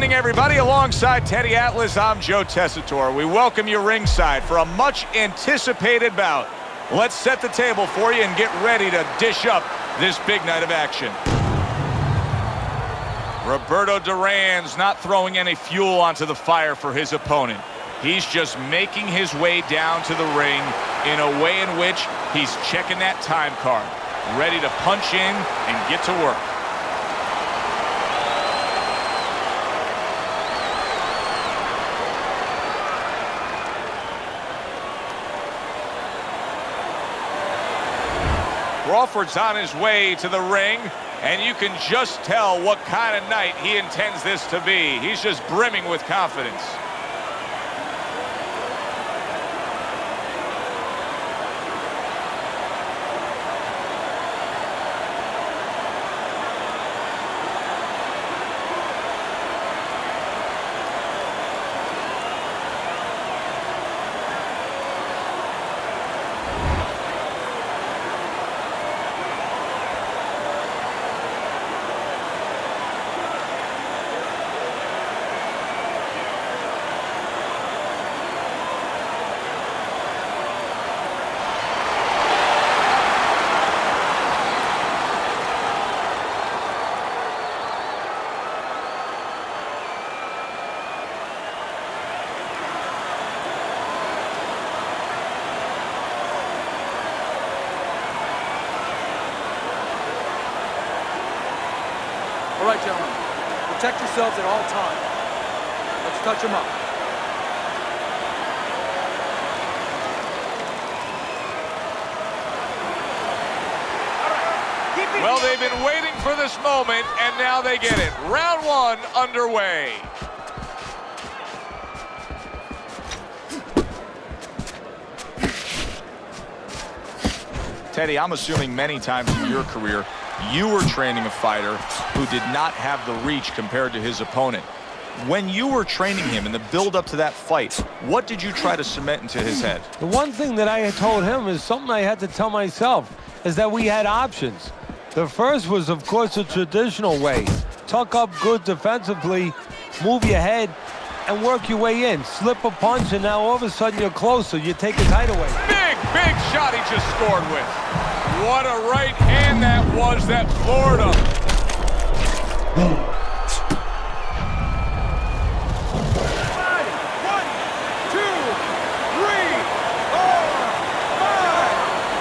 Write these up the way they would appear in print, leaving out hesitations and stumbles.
evening, everybody. Alongside Teddy Atlas, I'm Joe Tessitore. We welcome you ringside for a much-anticipated bout. Let's set the table for you and get ready to dish up this big night of action. Roberto Duran's not throwing any fuel onto the fire for his opponent. He's just making his way down to the ring in a way in which he's checking that time card, ready to punch in and get to work. Crawford's on his way to the ring, and you can just tell what kind of night he intends this to be. He's just brimming with confidence. All right, gentlemen, protect yourselves at all times. Let's touch them up. Well, they've been waiting for this moment, and now they get it. Round one underway. Teddy, I'm assuming many times in your career, you were training a fighter who did not have the reach compared to his opponent. When you were training him in the build-up to that fight, what did you try to cement into his head? The one thing that I had told him is something I had to tell myself, is that we had options. The first was, of course, the traditional way. Tuck up good defensively, move your head, and work your way in. Slip a punch, and now all of a sudden you're closer. You take his height away. Big shot he just scored with. What a right hand that was that floored him.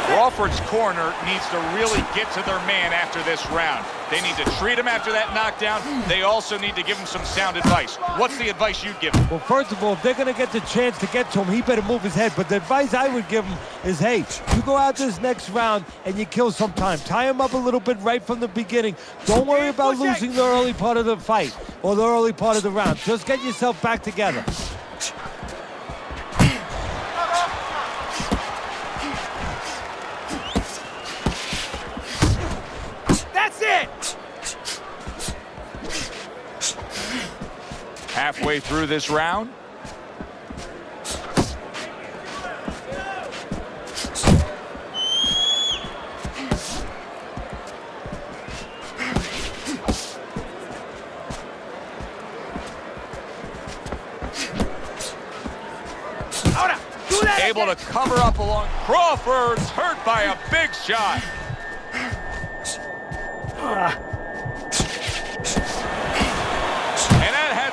Crawford's corner needs to really get to their man after this round. They need to treat him after that knockdown. They also need to give him some sound advice. What's the advice you'd give him? Well, first of all, if they're going to get the chance to get to him, he better move his head. But the advice I would give him is, hey, you go out this next round and you kill some time. Tie him up a little bit right from the beginning. Don't worry about losing the early part of the fight or the early part of the round. Just get yourself back together. Halfway through this round. Able to cover up along. Crawford's hurt by a big shot.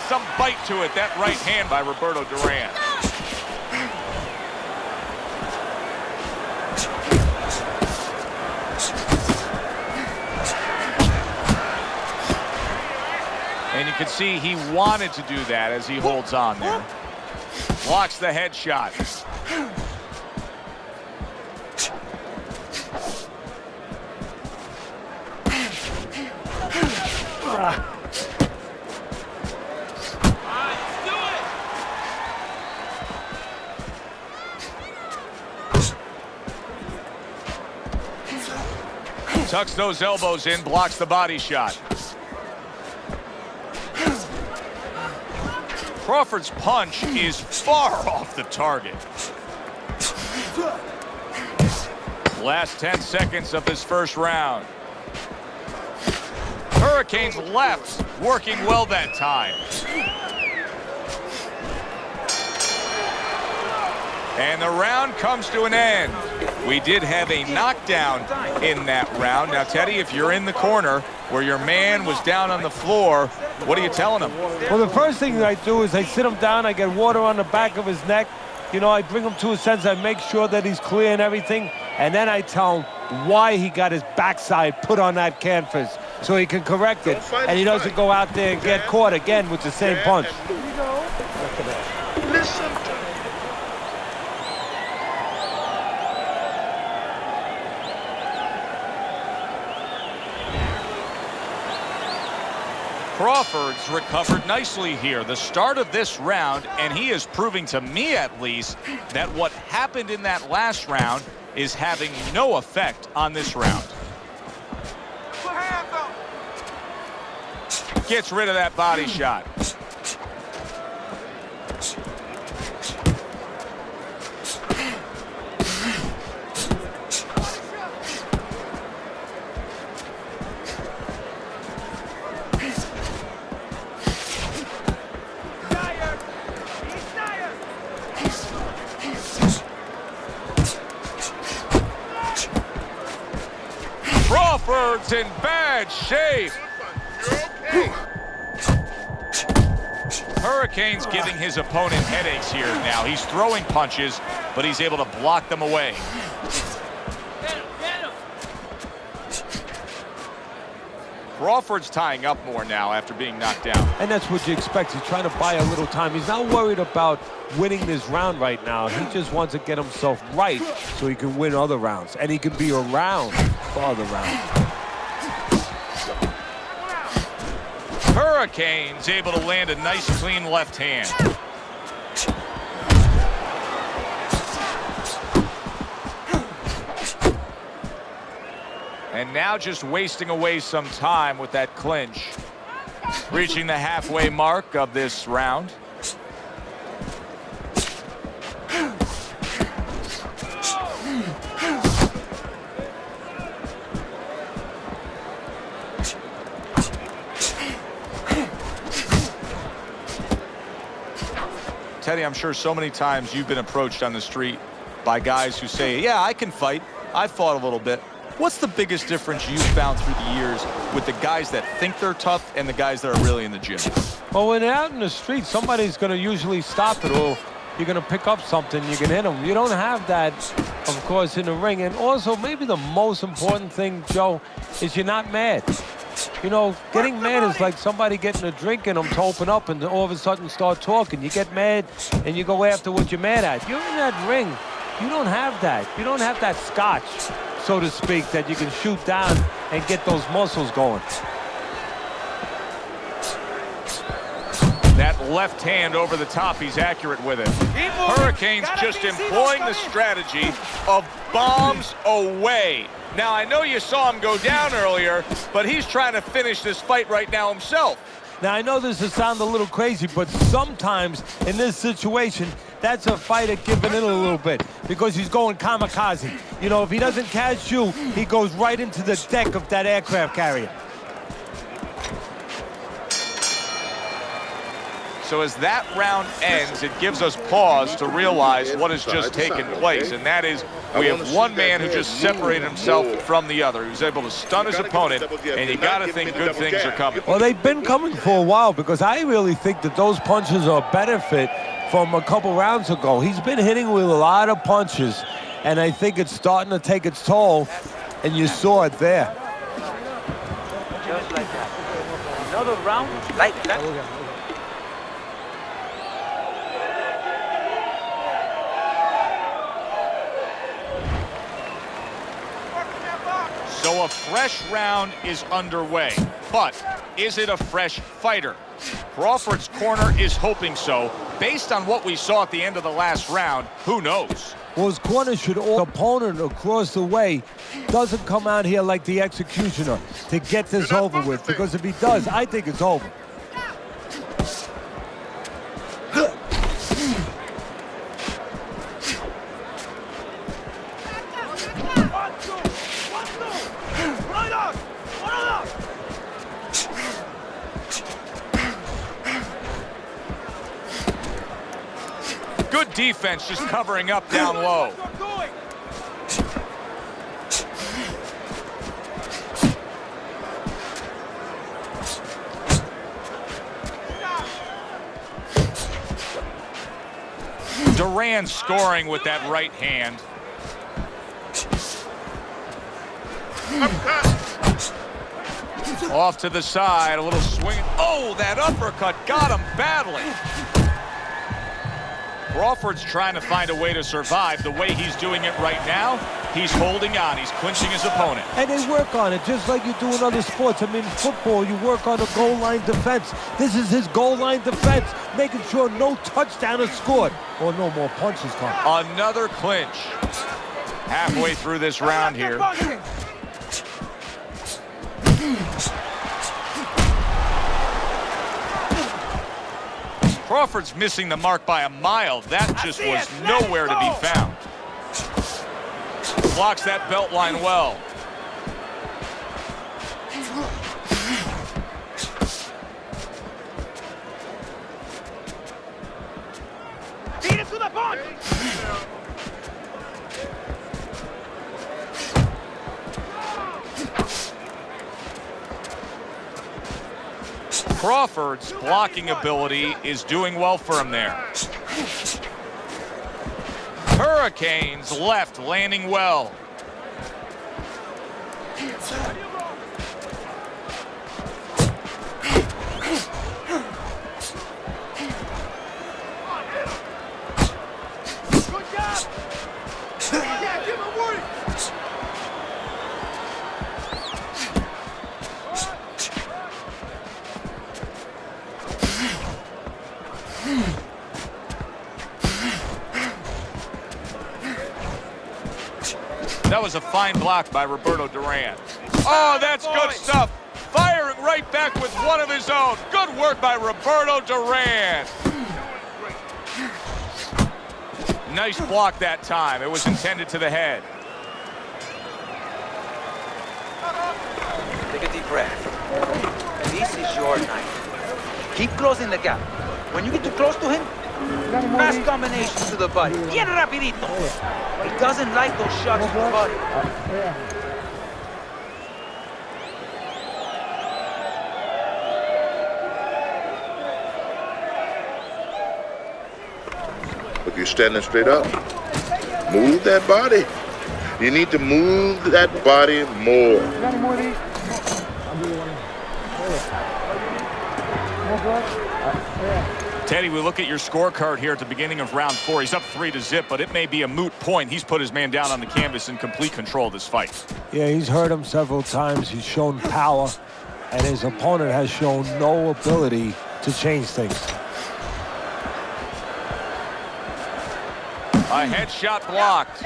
Some bite to it, that right hand by Roberto Duran. And you can see he wanted to do that as he holds on there. Blocks the headshot. Tucks those elbows in, blocks the body shot. Crawford's punch is far off the target. Last 10 seconds of this first round. Hurricanes left, working well that time. And the round comes to an end. We did have a knockdown in that round. Now, Teddy, if you're in the corner where your man was down on the floor, what are you telling him? Well, the first thing that I do is I sit him down, I get water on the back of his neck. You know, I bring him to a sense, I make sure that he's clear and everything, and then I tell him why he got his backside put on that canvas so he can correct it, and he doesn't go out there and get caught again with the same punch. Listen to me. Crawford's recovered nicely here. The start of this round, and he is proving to me at least that what happened in that last round is having no effect on this round. Gets rid of that body shot. Crawford's in bad shape. Hurricane's giving his opponent headaches here now. He's throwing punches, but he's able to block them away. Crawford's tying up more now after being knocked down. And that's what you expect. He's trying to buy a little time. He's not worried about winning this round right now. He just wants to get himself right so he can win other rounds. And he can be around for other rounds. Hurricane's able to land a nice, clean left hand. And now just wasting away some time with that clinch. Reaching the halfway mark of this round. Teddy, I'm sure so many times you've been approached on the street by guys who say, yeah, I can fight. I've fought a little bit. What's the biggest difference you've found through the years with the guys that think they're tough and the guys that are really in the gym? Well, when they're out in the street, somebody's going to usually stop it, or you're going to pick up something, you can hit them. You don't have that, of course, in the ring. And also, maybe the most important thing, Joe, is you're not mad. You know, getting mad is like somebody getting a drink in them to open up and all of a sudden start talking. You get mad and you go after what you're mad at. You're in that ring. You don't have that. You don't have that scotch, so to speak, that you can shoot down and get those muscles going. That left hand over the top, he's accurate with it. Hurricanes just employing the strategy of bombs away. Now, I know you saw him go down earlier, but he's trying to finish this fight right now himself. Now, I know this will sound a little crazy, but sometimes in this situation, that's a fighter giving in a little bit because he's going kamikaze. You know, if he doesn't catch you, he goes right into the deck of that aircraft carrier. So as that round ends, it gives us pause to realize what has just taken place, and that is we have one man who just separated himself from the other. He was able to stun his opponent, and you got to think good things are coming. Well, they've been coming for a while because I really think that those punches are a benefit from a couple rounds ago. He's been hitting with a lot of punches, and I think it's starting to take its toll, and you saw it there. Just like that. Another round like that. So a fresh round is underway, but is it a fresh fighter? Crawford's corner is hoping so. Based on what we saw at the end of the last round, who knows? Well, his corner should all opponent across the way doesn't come out here like the executioner to get this over with, because if he does, I think it's over. Good defense just covering up down low. Duran scoring with that right hand. Off to the side, a little swing. Oh, that uppercut got him badly. Crawford's trying to find a way to survive. The way he's doing it right now, he's holding on. He's clinching his opponent. And they work on it just like you do in other sports. I mean, football, you work on the goal line defense. This is his goal line defense, making sure no touchdown is scored or no more punches come. Another clinch. Halfway through this round here. Crawford's missing the mark by a mile. That just was nowhere to be found. Blocks that belt line well. Beat it to the punch. Crawford's blocking ability is doing well for him there. Hurricanes left, landing well. Good job. Yeah, give him a warning. That was a fine block by Roberto Duran. Oh, that's good stuff. Firing right back with one of his own. Good work by Roberto Duran. Nice block that time. It was intended to the head. Take a deep breath. This is your night. Keep closing the gap. When you get too close to him, fast combination to the body. Bien rapidito. He doesn't like those shots to the body. If you're standing straight up, move that body. You need to move that body more. Teddy, we look at your scorecard here at the beginning of round 4. He's up 3-0, but it may be a moot point. He's put his man down on the canvas in complete control of this fight. Yeah, he's hurt him several times. He's shown power, and his opponent has shown no ability to change things. A headshot blocked.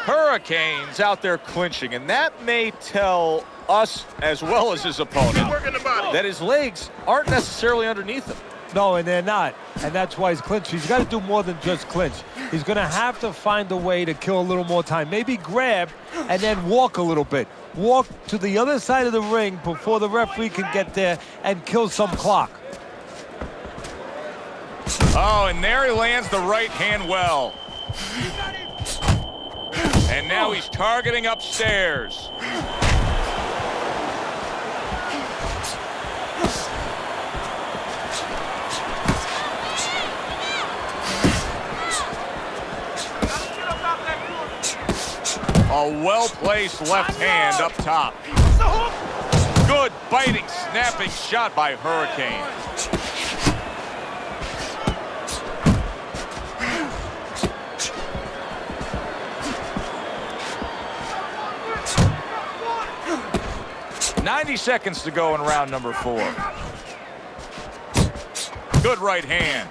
Hurricanes out there clinching, and that may tell us as well as his opponent that his legs aren't necessarily underneath him. No, and they're not. And that's why he's clinching. He's got to do more than just clinch. He's going to have to find a way to kill a little more time. Maybe grab and then walk a little bit. Walk to the other side of the ring before the referee can get there and kill some clock. Oh, and there he lands the right hand well. And now he's targeting upstairs. A well-placed left hand up top. Good biting, snapping shot by Hurricane. .90 seconds to go in round number 4. Good right hand.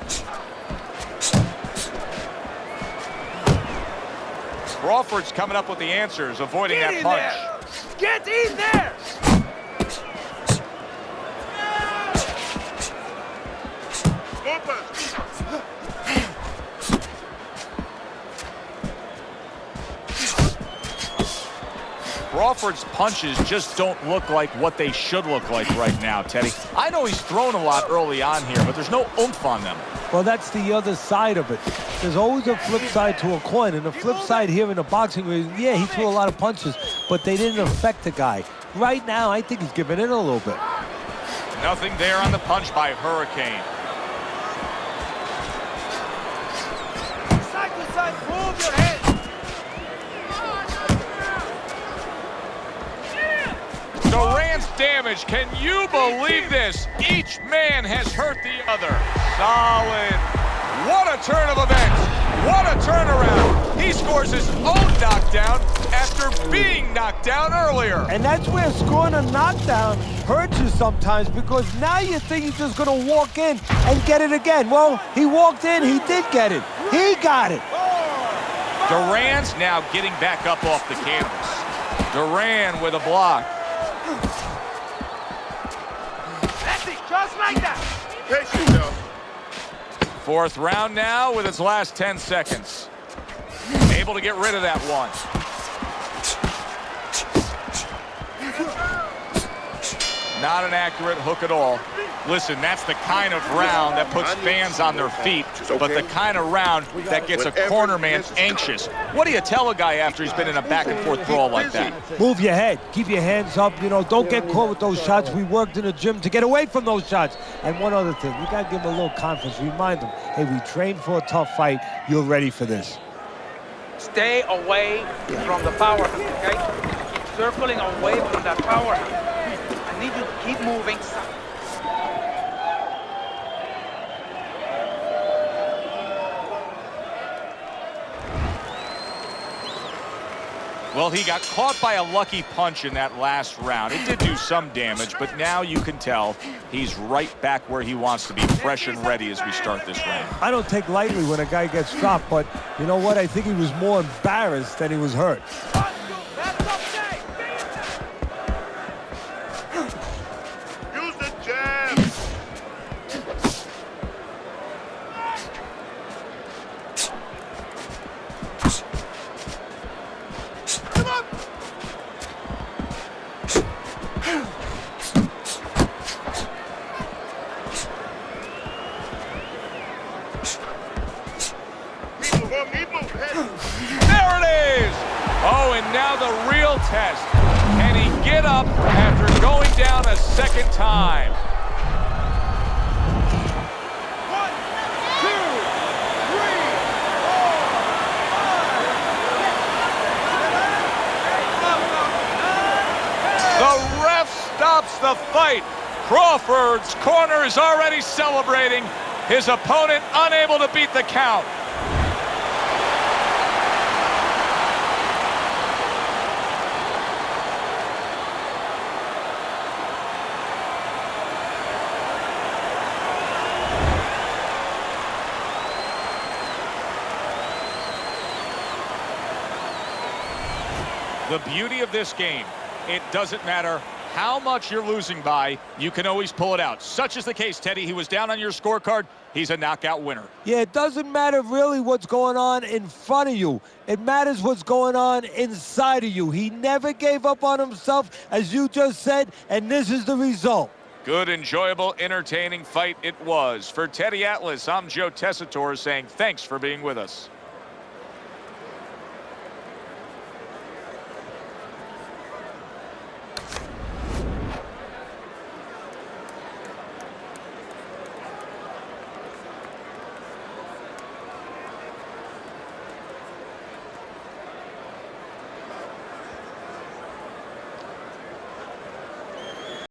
Crawford's coming up with the answers, avoiding that punch. Get in there! Crawford Crawford's punches just don't look like what they should look like right now, Teddy. I know he's thrown a lot early on here, but there's no oomph on them. Well, that's the other side of it. There's always a flip side to a coin, and the flip side here in the boxing ring, yeah, he threw a lot of punches, but they didn't affect the guy. Right now, I think he's giving in a little bit. Nothing there on the punch by Hurricane. Side to side, move your head. Duran's damage. Can you believe this? Each man has hurt the other. Solid. What a turn of events. What a turnaround. He scores his own knockdown after being knocked down earlier. And that's where scoring a knockdown hurts you sometimes, because now you think he's just going to walk in and get it again. Well, he walked in, he did get it. He got it. Duran's now getting back up off the canvas. Duran with a block. That's it, just like that. Pace yourself. Fourth round now with its last 10 seconds. Able to get rid of that one. Not an accurate hook at all. Listen, that's the kind of round that puts fans on their feet, but the kind of round that gets a corner man anxious. What do you tell a guy after he's been in a back-and-forth brawl like that? Move your head. Keep your hands up. You know, don't get caught with those shots. We worked in the gym to get away from those shots. And one other thing, you got to give him a little confidence. Remind him, hey, we trained for a tough fight. You're ready for this. Stay away from the power hand, okay? Keep circling away from that power hand. I need you to keep moving. Well, he got caught by a lucky punch in that last round. It did do some damage, but now you can tell he's right back where he wants to be, fresh and ready as we start this round. I don't take lightly when a guy gets dropped, but you know what? I think he was more embarrassed than he was hurt. That's okay. Use the jab. There it is! Oh, and now the real test. Can he get up after going down a second time? 1, 2, 3, 4, 5. The ref stops the fight. Crawford's corner is already celebrating. His opponent unable to beat the count. The beauty of this game, it doesn't matter how much you're losing by, you can always pull it out. Such is the case, Teddy. He was down on your scorecard. He's a knockout winner. Yeah, it doesn't matter really what's going on in front of you. It matters what's going on inside of you. He never gave up on himself, as you just said, and this is the result. Good, enjoyable, entertaining fight it was. For Teddy Atlas, I'm Joe Tessitore saying thanks for being with us.